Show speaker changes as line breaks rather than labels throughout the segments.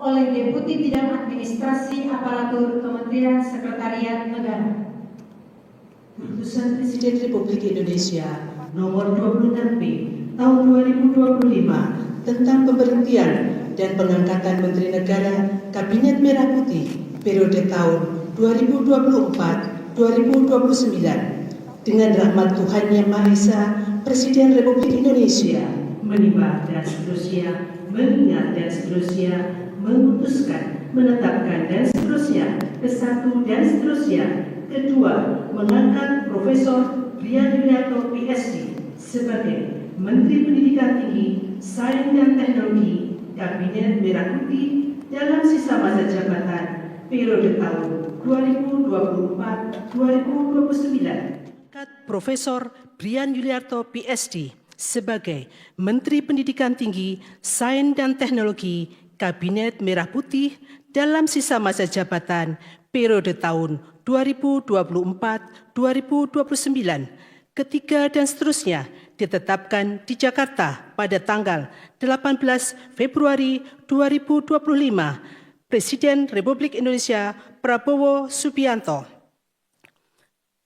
oleh Deputi Bidang Administrasi Aparatur Kementerian Sekretariat Negara.
Keputusan Presiden Republik Indonesia Nomor 26P Tahun 2025 tentang pemberhentian dan pengangkatan Menteri Negara Kabinet Merah Putih periode tahun 2024-2029 dengan rahmat Tuhan Yang Maha Esa, Presiden Republik Indonesia menimbang dan seterusnya, mengingat dan seterusnya, memutuskan, menetapkan dan seterusnya, kesatu dan seterusnya. Kedua, mengangkat Profesor Brian Yuliarto PhD sebagai Menteri Pendidikan Tinggi, Sains dan Teknologi Kabinet Merah Putih dalam sisa masa jabatan periode tahun 2024-2029. Profesor Brian Yuliarto PhD sebagai Menteri Pendidikan Tinggi, Sains dan Teknologi Kabinet Merah Putih dalam sisa masa jabatan periode tahun 2024-2029. Ketiga dan seterusnya ditetapkan di Jakarta pada tanggal 18 Februari 2025. Presiden Republik Indonesia Prabowo Subianto.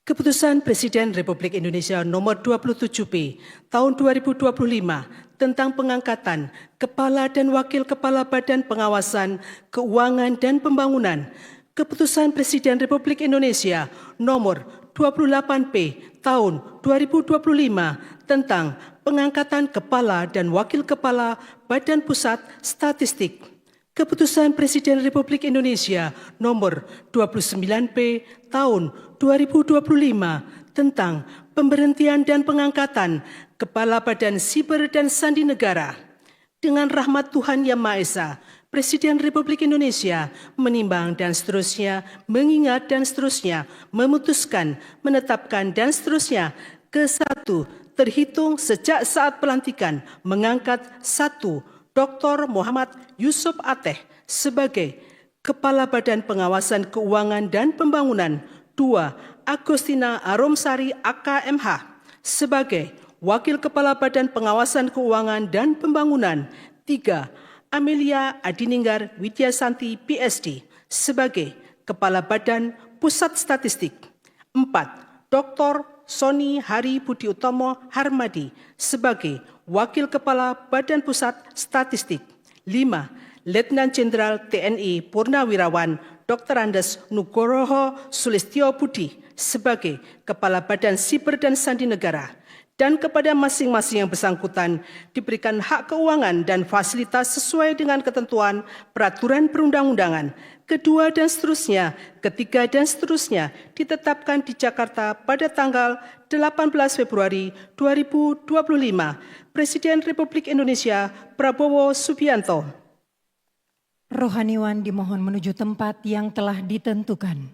Keputusan Presiden Republik Indonesia Nomor 27P Tahun 2025 tentang pengangkatan Kepala dan Wakil Kepala Badan Pengawasan Keuangan dan Pembangunan. Keputusan Presiden Republik Indonesia Nomor 28P Tahun 2025 tentang pengangkatan Kepala dan Wakil Kepala Badan Pusat Statistik. Keputusan Presiden Republik Indonesia Nomor 29P Tahun 2025 tentang pemberhentian dan pengangkatan Kepala Badan Siber dan Sandi Negara. Dengan rahmat Tuhan Yang Maha Esa, Presiden Republik Indonesia menimbang dan seterusnya, mengingat dan seterusnya, memutuskan, menetapkan dan seterusnya. Kesatu, terhitung sejak saat pelantikan mengangkat 1. Dr. Muhammad Yusuf Ateh sebagai Kepala Badan Pengawasan Keuangan dan Pembangunan. 2. Agustina Aromsari AKMH sebagai Wakil Kepala Badan Pengawasan Keuangan dan Pembangunan. 3. Amelia Adininggar Widyasanti PhD sebagai Kepala Badan Pusat Statistik. 4. Dr. Sony Hari Budi Utomo Harmadi sebagai Wakil Kepala Badan Pusat Statistik. 5. Letnan Jenderal TNI Purnawirawan Dr. Andes Nugroho Sulistyo Budi sebagai Kepala Badan Siber dan Sandi Negara. Dan kepada masing-masing yang bersangkutan diberikan hak keuangan dan fasilitas sesuai dengan ketentuan peraturan perundang-undangan. Kedua dan seterusnya, ketiga dan seterusnya ditetapkan di Jakarta pada tanggal 18 Februari 2025. Presiden Republik Indonesia Prabowo Subianto.
Rohaniwan dimohon menuju tempat yang telah ditentukan.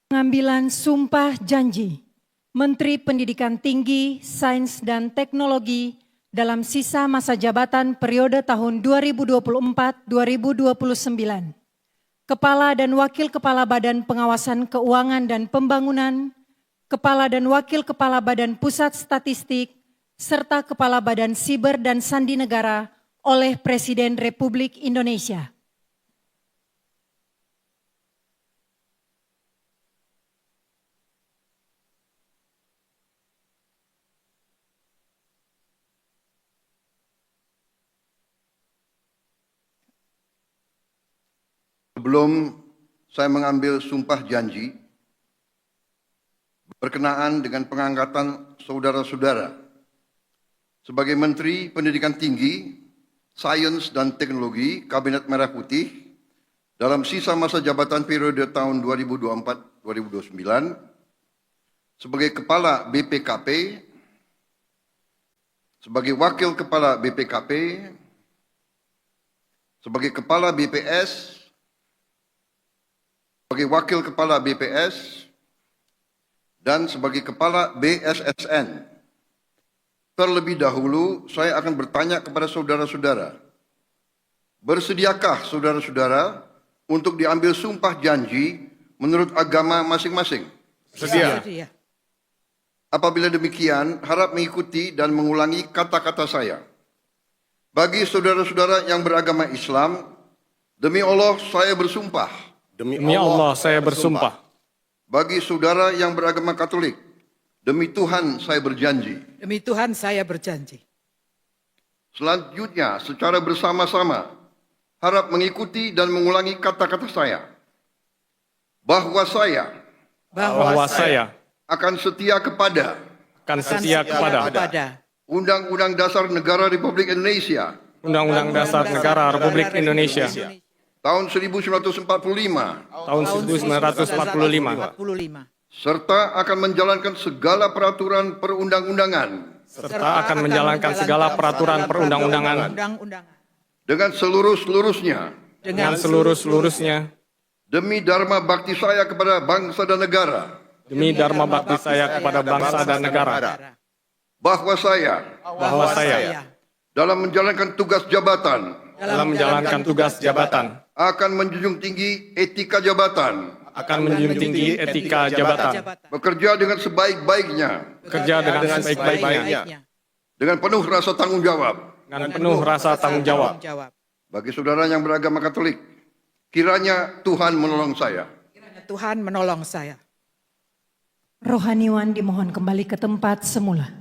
Pengambilan sumpah janji Menteri Pendidikan Tinggi, Sains dan Teknologi dalam sisa masa jabatan periode tahun 2024-2029. Kepala dan Wakil Kepala Badan Pengawasan Keuangan dan Pembangunan, Kepala dan Wakil Kepala Badan Pusat Statistik, serta Kepala Badan Siber dan Sandi Negara oleh Presiden Republik Indonesia.
Sebelum saya mengambil sumpah janji berkenaan dengan pengangkatan saudara-saudara sebagai Menteri Pendidikan Tinggi, Sains dan Teknologi Kabinet Merah Putih dalam sisa masa jabatan periode tahun 2024-2029 sebagai Kepala BPKP, sebagai Wakil Kepala BPKP, sebagai Kepala BPS, sebagai Wakil Kepala BPS, dan sebagai Kepala BSSN. Terlebih dahulu, saya akan bertanya kepada saudara-saudara, bersediakah saudara-saudara untuk diambil sumpah janji menurut agama masing-masing?
Sedia.
Apabila demikian, harap mengikuti dan mengulangi kata-kata saya. Bagi saudara-saudara yang beragama Islam, demi Allah saya bersumpah.
Demi Allah saya bersumpah.
Bagi saudara yang beragama Katolik, demi Tuhan saya berjanji.
Demi Tuhan saya berjanji.
Selanjutnya, secara bersama-sama, harap mengikuti dan mengulangi kata-kata saya. Bahwa saya akan setia kepada Undang-Undang Dasar Negara Republik Indonesia
Undang-Undang Dasar Negara Republik Indonesia
tahun 1945
tahun 1945
serta akan menjalankan segala peraturan perundang-undangan
serta akan menjalankan segala peraturan perundang-undangan
dengan seluruh-seluruhnya demi dharma bakti saya kepada bangsa dan negara.
demi dharma bakti saya kepada bangsa dan negara.
Bahwa saya dalam menjalankan tugas jabatan akan menjunjung tinggi etika jabatan, bekerja dengan sebaik-baiknya, dengan penuh rasa tanggung jawab. Bagi saudara yang beragama Katolik, kiranya Tuhan menolong saya.
Rohaniwan dimohon kembali ke tempat semula.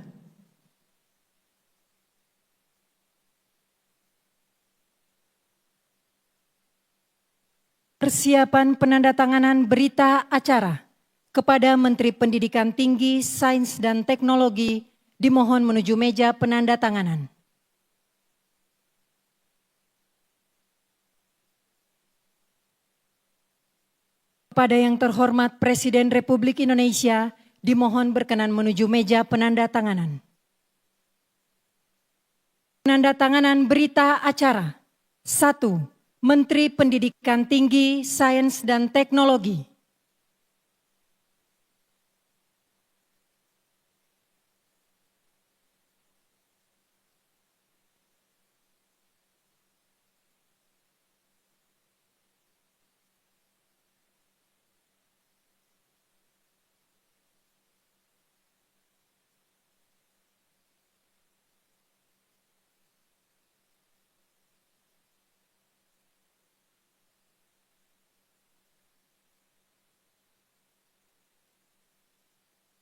Persiapan penandatanganan berita acara kepada Menteri Pendidikan Tinggi, Sains dan Teknologi dimohon menuju meja penandatanganan. Kepada yang terhormat Presiden Republik Indonesia dimohon berkenan menuju meja penandatanganan. Penandatanganan berita acara. 1. Menteri Pendidikan Tinggi, Sains dan Teknologi.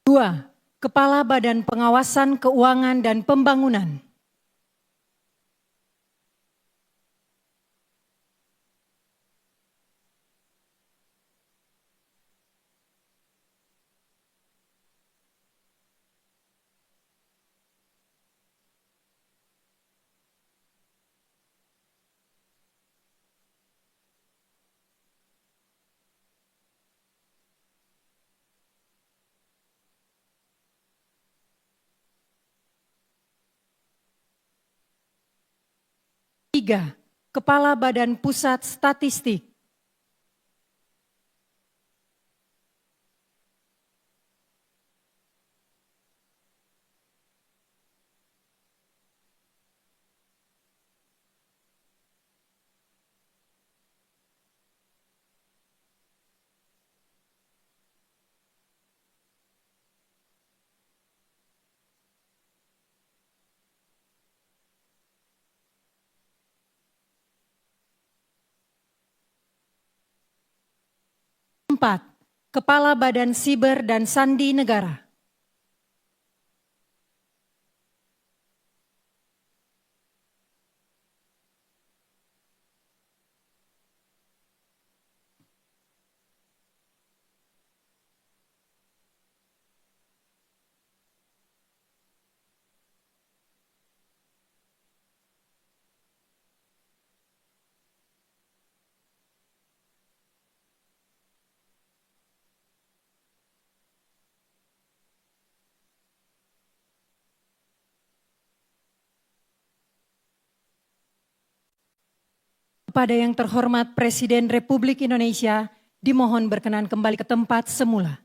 Dua, Kepala Badan Pengawasan Keuangan dan Pembangunan. Tiga, Kepala Badan Pusat Statistik. Empat, Kepala Badan Siber dan Sandi Negara. Kepada yang terhormat Presiden Republik Indonesia, dimohon berkenan kembali ke tempat semula.